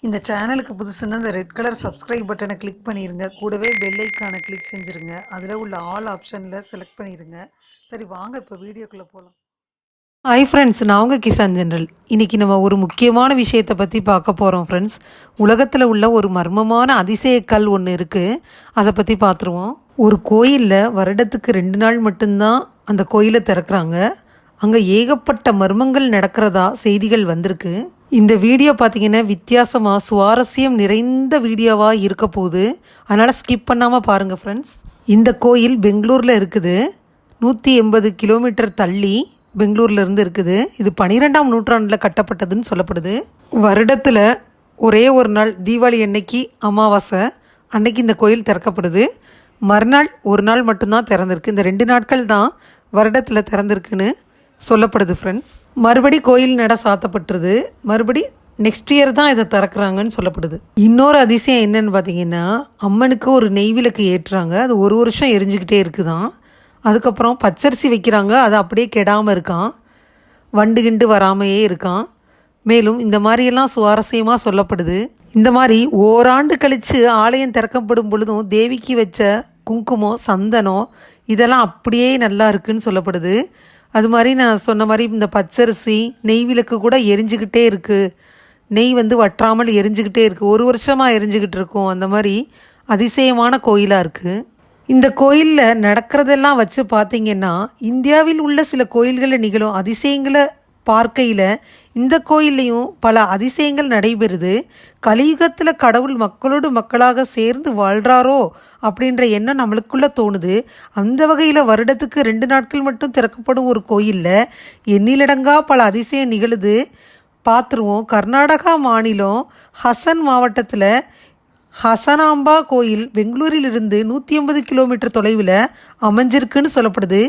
இந்த சேனலுக்கு புதுசுன்னா இந்த ரெட் கலர் சப்ஸ்கிரைப் பட்டனை கிளிக் பண்ணிடுங்க. கூடவே பெல் ஐக்கானை கிளிக் செஞ்சுருங்க. அதில் உள்ள ஆல் ஆப்ஷனில் செலக்ட் பண்ணிடுங்க. சரி வாங்க இப்போ வீடியோக்குள்ளே போகலாம். ஹாய் ஃப்ரெண்ட்ஸ், நான் உங்கள் கிஷான் ஜெனரல். இன்றைக்கி நம்ம ஒரு முக்கியமான விஷயத்தை பற்றி பார்க்க போகிறோம் ஃப்ரெண்ட்ஸ். உலகத்தில் உள்ள ஒரு மர்மமான அதிசயக்கல் ஒன்று இருக்குது, அதை பற்றி பார்த்துருவோம். ஒரு கோயிலில் வருடத்துக்கு 2 நாள் மட்டும்தான் அந்த கோயிலை திறக்கிறாங்க. அங்கே ஏகப்பட்ட மர்மங்கள் நடக்கிறதா செய்திகள் வந்திருக்கு. இந்த வீடியோ பார்த்தீங்கன்னா வித்தியாசமாக சுவாரஸ்யம் நிறைந்த வீடியோவாக இருக்க போகுது. அதனால் ஸ்கிப் பண்ணாமல் பாருங்கள் ஃப்ரெண்ட்ஸ். இந்த கோயில் பெங்களூரில் இருக்குது. 180 கிலோமீட்டர் தள்ளி பெங்களூரில் இருந்து இருக்குது. இது 12ஆம் நூற்றாண்டில் கட்டப்பட்டதுன்னு சொல்லப்படுது. வருடத்தில் ஒரே ஒரு நாள் தீபாவளி அன்னைக்கு அமாவாசை அன்னைக்கு இந்த கோயில் திறக்கப்படுது. மறுநாள் ஒரு நாள் மட்டும்தான் திறந்திருக்கு. இந்த 2 நாட்கள் தான் வருடத்தில் திறந்திருக்குன்னு சொல்லப்படுது ஃப்ரெண்ட்ஸ். மறுபடி கோயில் நட சாத்தப்பட்டுருது. மறுபடி நெக்ஸ்ட் இயர் தான் இதை திறக்கிறாங்கன்னு சொல்லப்படுது. இன்னொரு அதிசயம் என்னன்னு பார்த்தீங்கன்னா, அம்மனுக்கு ஒரு நெய் விளக்கு ஏற்றுறாங்க. அது ஒரு வருஷம் எரிஞ்சுக்கிட்டே இருக்குதான். அதுக்கப்புறம் பச்சரிசி வைக்கிறாங்க, அது அப்படியே கெடாமல் இருக்கான், வண்டு கிண்டு வராமையே இருக்கான். மேலும் இந்த மாதிரியெல்லாம் சுவாரஸ்யமாக சொல்லப்படுது. இந்த மாதிரி ஓராண்டு கழித்து ஆலயம் திறக்கப்படும் பொழுதும் தேவிக்கு வச்ச குங்குமம் சந்தனம் இதெல்லாம் அப்படியே நல்லா இருக்குன்னு சொல்லப்படுது. அது மாதிரி நான் சொன்ன மாதிரி இந்த பச்சரிசி நெய் விளக்கு கூட எரிஞ்சுக்கிட்டே இருக்குது. நெய் வற்றாமல் எரிஞ்சுக்கிட்டே இருக்குது. ஒரு வருஷமாக எரிஞ்சுக்கிட்டு இருக்கும். அந்த மாதிரி அதிசயமான கோயிலாக இருக்குது. இந்த கோயிலில் நடக்கிறதெல்லாம் வச்சு பார்த்திங்கன்னா, இந்தியாவில் உள்ள சில கோயில்களில் நிகழும் அதிசயங்களை பார்க்கையில் இந்த கோயில்லையும் பல அதிசயங்கள் நடைபெறுது. கலியுகத்தில் கடவுள் மக்களோடு மக்களாக சேர்ந்து வாழ்கிறாரோ அப்படின்ற எண்ணம் நம்மளுக்குள்ளே தோணுது. அந்த வகையில் வருடத்துக்கு 2 நாட்கள் மட்டும் திறக்கப்படும் ஒரு கோயிலில் எண்ணிலடங்கா பல அதிசயம் நிகழுது. பார்த்துருவோம். கர்நாடகா மாநிலம் ஹசன் மாவட்டத்தில் ஹசனாம்பா கோயில் பெங்களூரிலிருந்து 180 கிலோமீட்டர் தொலைவில் அமைஞ்சிருக்குன்னு சொல்லப்படுது.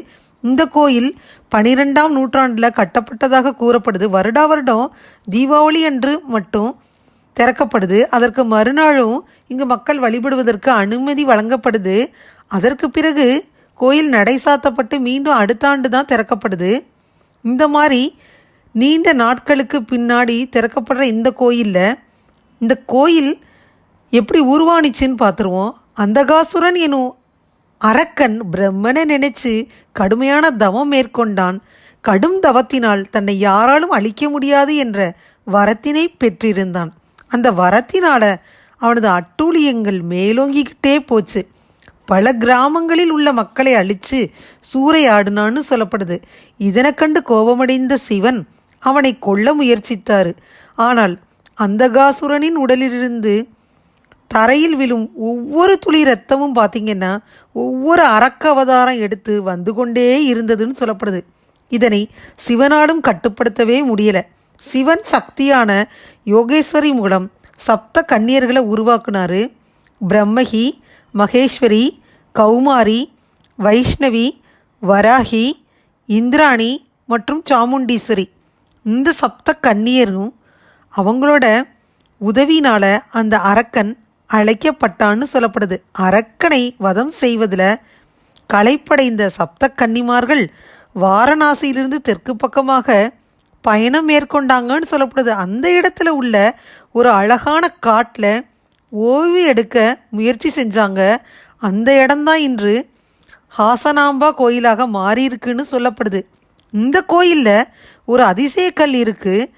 இந்த கோயில் 12ஆம் நூற்றாண்டில் கட்டப்பட்டதாக கூறப்படுது. வருடம் தீபாவளி அன்று மட்டும் திறக்கப்படுது. அதற்கு மறுநாளும் இங்கு மக்கள் வழிபடுவதற்கு அனுமதி வழங்கப்படுது. அதற்கு பிறகு கோயில் நடை சாத்தப்பட்டு மீண்டும் அடுத்த ஆண்டு தான் திறக்கப்படுது. இந்த மாதிரி நீண்ட நாட்களுக்கு பின்னாடி திறக்கப்படுற இந்த கோயில் எப்படி உருவானிச்சுன்னு பார்த்துருவோம். அந்தகாசுரன் எனும் அரக்கன் பிரம்மனை நினைச்சு கடுமையான தவம் மேற்கொண்டான். கடும் தவத்தினால் தன்னை யாராலும் அழிக்க முடியாது என்ற வரத்தினை பெற்றிருந்தான். அந்த வரத்தினால அவனது அட்டூழியங்கள் மேலோங்கிக்கிட்டே போச்சு. பல கிராமங்களில் உள்ள மக்களை அழித்து சூறையாடினான்னு சொல்லப்படுது. இதனை கண்டு கோபமடைந்த சிவன் அவனை கொல்ல முயற்சித்தார். ஆனால் அந்தகாசுரனின் உடலிலிருந்து தரையில் விழும் ஒவ்வொரு துளி ரத்தமும் பார்த்திங்கன்னா ஒவ்வொரு அரக்க அவதாரம் எடுத்து வந்து கொண்டே இருந்ததுன்னு சொல்லப்படுது. இதனை சிவனாலும் கட்டுப்படுத்தவே முடியலை. சிவன் சக்தியான யோகேஸ்வரி மூலம் சப்த கன்னியர்களை உருவாக்குனார். பிரம்மகி, மகேஸ்வரி, கௌமாரி, வைஷ்ணவி, வராகி, இந்திராணி மற்றும் சாமுண்டீஸ்வரி. இந்த சப்த கன்னியரும் அவங்களோட உதவினால் அந்த அரக்கன் அழைக்கப்பட்டான்னு சொல்லப்படுது. அரக்கனை வதம் செய்வதில் களைப்படைந்த சப்த கன்னிமார்கள் வாரணாசியிலிருந்து தெற்கு பக்கமாக பயணம் மேற்கொண்டாங்கன்னு சொல்லப்படுது. அந்த இடத்துல உள்ள ஒரு அழகான காட்டில் ஓய்வு எடுக்க முயற்சி செஞ்சாங்க. அந்த இடம்தான் இன்று ஹாசனாம்பா கோயிலாக மாறியிருக்குன்னு சொல்லப்படுது. இந்த கோயிலில் ஒரு அதிசயக்கல் இருக்குது.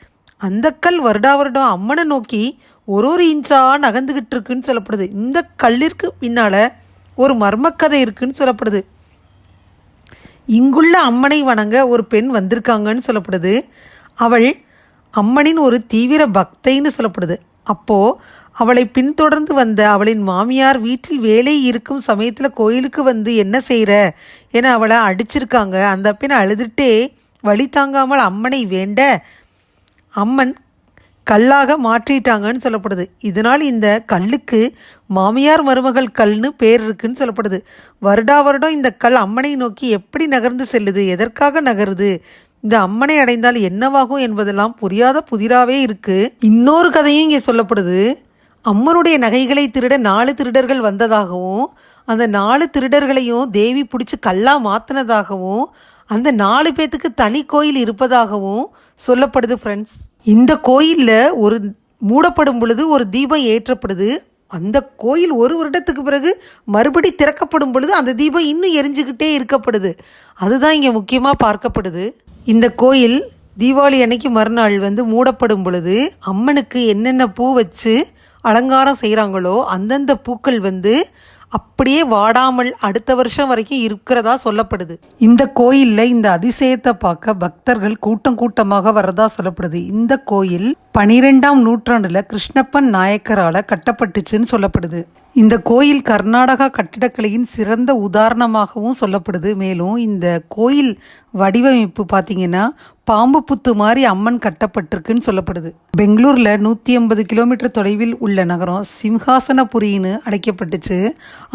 அந்த கல் வருடம் அம்மனை நோக்கி ஒரு இன்ச்சாக நகர்ந்துக்கிட்டு இருக்குன்னு சொல்லப்படுது. இந்த கல்லிற்கு பின்னால் ஒரு மர்மக்கதை இருக்குன்னு சொல்லப்படுது. இங்குள்ள அம்மனை வணங்க ஒரு பெண் வந்திருக்காங்கன்னு சொல்லப்படுது. அவள் அம்மனின் ஒரு தீவிர பக்தைன்னு சொல்லப்படுது. அப்போது அவளை பின்தொடர்ந்து வந்த அவளின் மாமியார் வீட்டில் வேலை இருக்கும் சமயத்தில் கோயிலுக்கு என்ன செய்கிற என அவளை அடிச்சிருக்காங்க. அந்த பெண் அழுதுகிட்டே வழி தாங்காமல் அம்மனை வேண்ட அம்மன் கல்லாக மாற்றிட்டாங்கன்னு சொல்லப்படுது. இதனால் இந்த கல்லுக்கு மாமியார் மருமகள் கல்னு பேர் இருக்குன்னு சொல்லப்படுது. வருடம் இந்த கல் அம்மனை நோக்கி எப்படி நகர்ந்து செல்லுது, எதற்காக நகருது, இந்த அம்மனை அடைந்தால் என்னவாகும் என்பதெல்லாம் புரியாத புதிராகவே இருக்குது. இன்னொரு கதையும் இங்கே சொல்லப்படுது. அம்மனுடைய நகைகளை திருட 4 திருடர்கள் வந்ததாகவும், அந்த 4 திருடர்களையும் தேவி பிடிச்சி கல்லாக மாற்றினதாகவும், அந்த 4 பேத்துக்கு தனி கோயில் இருப்பதாகவும் சொல்லப்படுது ஃப்ரெண்ட்ஸ். இந்த கோயிலில் ஒரு மூடப்படும் பொழுது ஒரு தீபம் ஏற்றப்படுது. அந்த கோயில் ஒரு வருடத்துக்கு பிறகு மறுபடி திறக்கப்படும் பொழுது அந்த தீபம் இன்னும் எரிஞ்சுக்கிட்டே இருக்கப்படுது. அதுதான் இங்கே முக்கியமாக பார்க்கப்படுது. இந்த கோயில் தீபாவளி அன்னைக்கு மறுநாள் மூடப்படும் பொழுது அம்மனுக்கு என்னென்ன பூ வச்சு அலங்காரம் செய்கிறாங்களோ அந்தந்த பூக்கள் அப்படியே வாடாமல் அடுத்த வருஷம் வரைக்கும் இருக்கிறதா சொல்லப்படுது. இந்த கோயிலில் இந்த அதிசயத்தை பார்க்க பக்தர்கள் கூட்டம் கூட்டமாக வர்றதா சொல்லப்படுது. இந்த கோயில் 12ஆம் நூற்றாண்டில் கிருஷ்ணப்பன் நாயக்கரால் கட்டப்பட்டுச்சுன்னு சொல்லப்படுது. இந்த கோயில் கர்நாடகா கட்டிடக்கலையின் சிறந்த உதாரணமாகவும் சொல்லப்படுது. மேலும் இந்த கோயில் வடிவமைப்பு பார்த்தீங்கன்னா பாம்பு புத்து மாதிரி அம்மன் கட்டப்பட்டிருக்குன்னு சொல்லப்படுது. பெங்களூரில் 180 கிலோமீட்டர் தொலைவில் உள்ள நகரம் சிம்ஹாசனபுரின்னு அழைக்கப்பட்டுச்சு.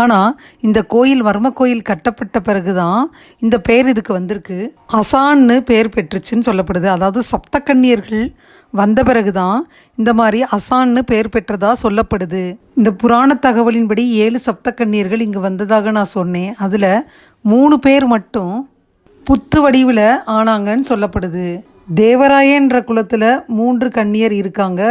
ஆனால் இந்த கோயில் மர்ம கோயில் கட்டப்பட்ட பிறகுதான் இந்த பேர் இதுக்கு வந்திருக்கு. அசான்னு பேர் பெற்றுச்சுன்னு சொல்லப்படுது. அதாவது சப்தக்கன்னியர்கள் வந்த பிறகுதான் இந்த மாதிரி அசான்னு பெயர் பெற்றதா சொல்லப்படுது. இந்த புராண தகவலின்படி 7 சப்தக்கன்னியர்கள் இங்கே வந்ததாக நான் சொன்னேன். அதில் 3 பேர் மட்டும் புத்து வடிவில் ஆனாங்கன்னு சொல்லப்படுது. தேவராயன்ற குலத்தில் 3 கன்னியர் இருக்காங்க,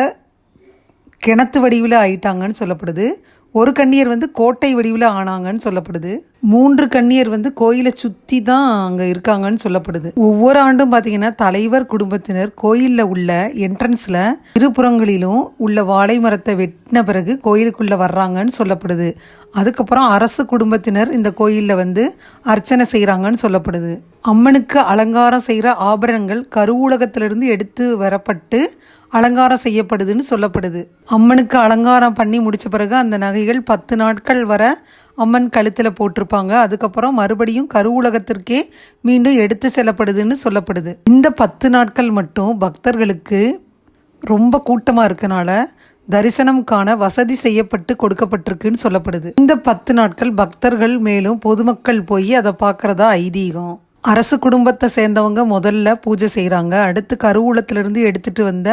கிணத்து வடிவில் ஆயிட்டாங்கன்னு சொல்லப்படுது. ஒரு கன்னியர் கோட்டை வடிவில் ஆனாங்கன்னு சொல்லப்படுது. 3 கன்னியர் கோயிலை சுற்றி தான் அங்கே இருக்காங்கன்னு சொல்லப்படுது. ஒவ்வொரு ஆண்டும் பார்த்தீங்கன்னா தலைவர் குடும்பத்தினர் கோயிலில் உள்ள என்ட்ரன்ஸில் இருபுறங்களிலும் உள்ள வாழை மரத்தை வெட்டின பிறகு கோயிலுக்குள்ளே வர்றாங்கன்னு சொல்லப்படுது. அதுக்கப்புறம் அரசு குடும்பத்தினர் இந்த கோயிலில் அர்ச்சனை செய்கிறாங்கன்னு சொல்லப்படுது. அம்மனுக்கு அலங்காரம் செய்கிற ஆபரணங்கள் கருவூலகத்திலிருந்து எடுத்து வரப்பட்டு அலங்காரம் செய்யப்படுதுன்னு சொல்லப்படுது. அம்மனுக்கு அலங்காரம் பண்ணி முடித்த பிறகு அந்த நகைகள் 10 நாட்கள் வர அம்மன் கழுத்தில் போட்டிருப்பாங்க. அதுக்கப்புறம் மறுபடியும் கருவூலகத்திற்கே மீண்டும் எடுத்து செல்லப்படுதுன்னு சொல்லப்படுது. இந்த 10 நாட்கள் மட்டும் பக்தர்களுக்கு ரொம்ப கூட்டமாக இருக்கனால தரிசனம் காண வசதி செய்யப்பட்டு கொடுக்கப்பட்டிருக்குன்னு சொல்லப்படுது. இந்த 10 நாட்கள் பக்தர்கள் மேலும் பொதுமக்கள் போய் அதை பார்க்குறதா ஐதீகம். அரசு குடும்பத்தை சேர்ந்தவங்க முதல்ல பூஜை செய்கிறாங்க. அடுத்து கருவூலத்திலிருந்து எடுத்துகிட்டு வந்த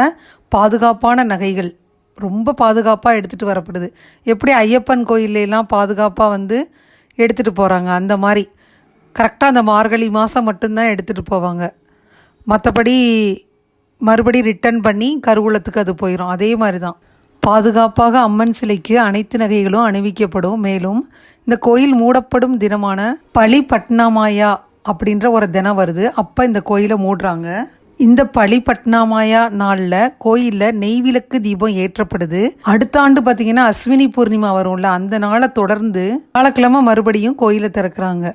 பாதுகாப்பான நகைகள் ரொம்ப பாதுகாப்பாக எடுத்துகிட்டு வரப்படுது. எப்படி ஐயப்பன் கோயிலெலாம் பாதுகாப்பாக எடுத்துகிட்டு போகிறாங்க அந்த மாதிரி கரெக்டாக அந்த மார்கழி மாதம் மட்டும்தான் எடுத்துகிட்டு போவாங்க. மற்றபடி மறுபடி ரிட்டர்ன் பண்ணி கருவூலத்துக்கு அது போயிடும். அதே மாதிரி தான் பாதுகாப்பாக அம்மன் சிலைக்கு அனைத்து நகைகளும் அணிவிக்கப்படும். மேலும் இந்த கோயில் மூடப்படும் தினமான பலி பட்னாமாயா அப்படின்ற ஒரு தினம் வருது. அப்போ இந்த கோயிலை மூடுறாங்க. இந்த பலி பட்னாமாயா நாளில் கோயிலில் நெய்விளக்கு தீபம் ஏற்றப்படுது. அடுத்த ஆண்டு பார்த்தீங்கன்னா அஸ்வினி பூர்ணிமா வரும்ல, அந்த நாளை தொடர்ந்து வியாழக்கிழமை மறுபடியும் கோயிலை திறக்கிறாங்க.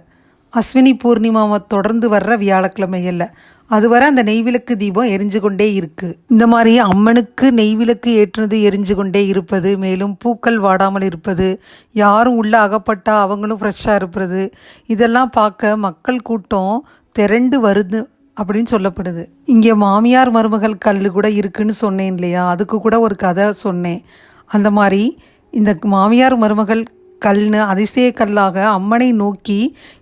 அஸ்வினி பூர்ணிமாவை தொடர்ந்து வர்ற வியாழக்கிழமைகளில் அதுவரை அந்த நெய்விளக்கு தீபம் எரிஞ்சு கொண்டே இருக்குது. இந்த மாதிரி அம்மனுக்கு நெய்விளக்கு ஏற்றுனது எரிஞ்சு கொண்டே இருப்பது, மேலும் பூக்கள் வாடாமல் இருப்பது, யாரும் உள்ளே அகப்பட்டா அவங்களும் ஃப்ரெஷ்ஷாக இருப்பது, இதெல்லாம் பார்க்க மக்கள் கூட்டம் திரண்டு வருது அப்படின்னு சொல்லப்படுது. இங்கே மாமியார் மருமகள் கல் கூட இருக்குன்னு சொன்னேன் இல்லையா, அதுக்கு கூட ஒரு கதை சொன்னேன். அந்த மாதிரி இந்த மாமியார் மருமகள் கல்னு அதிசய கல்லாக அம்மனை நோக்கி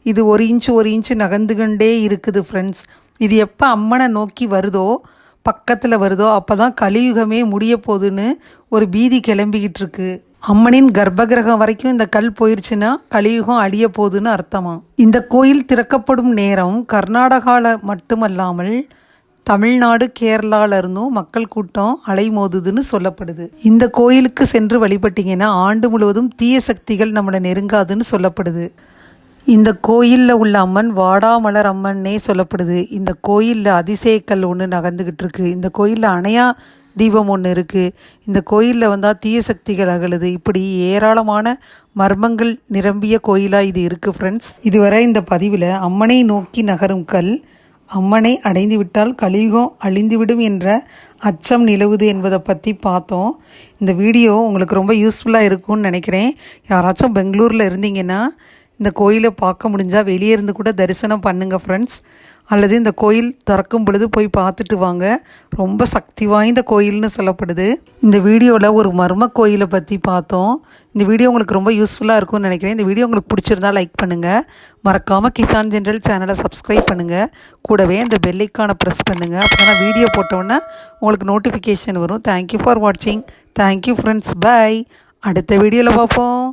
இது 1 இன்ச்சு 1 இன்ச்சு நகர்ந்துகொண்டே இருக்குது ஃப்ரெண்ட்ஸ். இது எப்போ அம்மனை நோக்கி வருதோ பக்கத்தில் வருதோ அப்போ தான் கலியுகமே முடிய போகுதுன்னு ஒரு பீதி கிளம்பிக்கிட்டு இருக்கு. அம்மனின் கர்ப்பகிரகம் வரைக்கும் இந்த கல் போயிடுச்சுன்னா கலியுகம் அழிய போகுதுன்னு அர்த்தமா. இந்த கோயில் திறக்கப்படும் நேரம் கர்நாடகாவில் மட்டுமல்லாமல் தமிழ்நாடு கேரளாவில் இருந்தும் மக்கள் கூட்டம் அலைமோதுதுன்னு சொல்லப்படுது. இந்த கோயிலுக்கு சென்று வழிபட்டிங்கன்னா ஆண்டு முழுவதும் தீய சக்திகள் நம்மளை நெருங்காதுன்னு சொல்லப்படுது. இந்த கோயிலில் உள்ள அம்மன் வாடாமலர் அம்மன்னே சொல்லப்படுது. இந்த கோயிலில் அதிசயக்கல் ஒன்று நகர்ந்துக்கிட்டு இருக்கு. இந்த கோயிலில் அணையா தீபம் ஒன்று இருக்குது. இந்த கோயிலில் வந்தால் தீய சக்திகள் அகலுது. இப்படி ஏராளமான மர்மங்கள் நிரம்பிய கோயிலாக இது இருக்குது ஃப்ரெண்ட்ஸ். இதுவரை இந்த பதிவில் அம்மனை நோக்கி நகரும் கல் அம்மனை அடைந்து விட்டால் கலியுகம் அழிந்துவிடும் என்ற அச்சம் நிலவுது என்பதை பற்றி பார்த்தோம். இந்த வீடியோ உங்களுக்கு ரொம்ப யூஸ்ஃபுல்லாக இருக்கும்னு நினைக்கிறேன். யாராச்சும் பெங்களூரில் இருந்தீங்கன்னா இந்த கோயிலை பார்க்க முடிஞ்சால் வெளியே இருந்து கூட தரிசனம் பண்ணுங்கள் ஃப்ரெண்ட்ஸ். அல்லது இந்த கோயில் திறக்கும் பொழுது போய் பார்த்துட்டு வாங்க. ரொம்ப சக்தி வாய்ந்த கோயில்னு சொல்லப்படுது. இந்த வீடியோவில் ஒரு மர்ம கோயிலை பற்றி பார்த்தோம். இந்த வீடியோ உங்களுக்கு ரொம்ப யூஸ்ஃபுல்லாக இருக்கும்னு நினைக்கிறேன். இந்த வீடியோ உங்களுக்கு பிடிச்சிருந்தா லைக் பண்ணுங்கள். மறக்காமல் கிசான் ஜென்ரல் சேனலை சப்ஸ்கிரைப் பண்ணுங்கள். கூடவே இந்த பெல் ஐக்கானை ப்ரெஸ் பண்ணுங்கள். அப்போ தான் வீடியோ போட்டோன்னே உங்களுக்கு நோட்டிஃபிகேஷன் வரும். தேங்க்யூ ஃபார் வாட்சிங். Thank you friends. பாய். அடுத்த வீடியோவில் பார்ப்போம்.